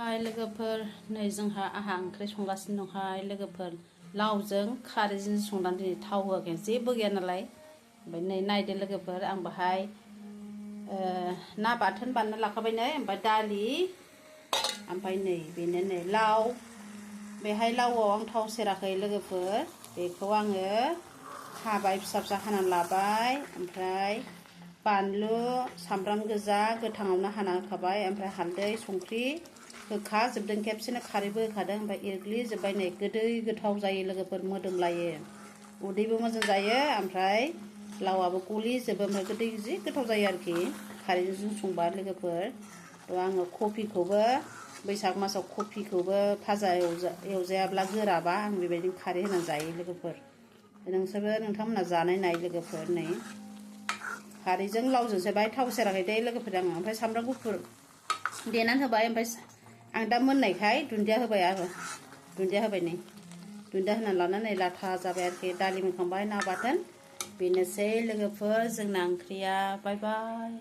हाय लोगोफोर नै जोंहा आहा ओंख्रि संगासिनो दंहाय लोगोफोर लावजों खारैजों संनानै दिनै थाव होआखै जेबो गैया नालाय ओमफ्राय नै नायदो लोगोफोर आं बाहाय ना बाथोन बानायना लाखाबाय नै ओमफ्राय दालि ओमफ्राय नै बेनो नै लाव बेहाय लावआव आं थाव सेराखै लोगोफोर बेखौ आङो हाबाय फिसा फिसा हानानै लाबाय ओमफ्राय बानलु सामब्राम गोजा गोथाङावनो हाना होखाबाय ओमफ्राय हालदै संख्रि होखाजोबदों खेबसेनो खारैबो होखादों ओमफ्राय एरग्लिजोब्बाय नै गोदै गोथाव जायो लोगोफोर मोदोमलायो उदैबो मोजां जायो ओमफ्राय लावआबो गलिजोबो ओमफ्राय गोदै जि गोथाव जायो आरोखि खारैजों संबा लोगोफोर आङो कफिखौबो बैसाग मासाव कफिखौबो भाजा एवजायाब्ला गोराबा आं बेबायदिनो खारै होनानै जायो लोगोफोर नोंसोरबो नोंथांमोना जानाय नाय लोगोफोर नै खारैजों लावजोंसो बाहाय थाव सेराखै दे लोगोफोर आङो ओमफ्राय सामब्राम गुफुर देनानै होबाय ओमफ्राय आं दा मोननायखाय दुन्दिया होबाय आरो दुन्दिया होबाय नै दुन्दिया होनानै लानानै लाथा जाबाय आरोखि दालि मोनखांबाय ना बाथोन बेनोसै लोगोफोर जोंना ओंख्रिया बाय बाय।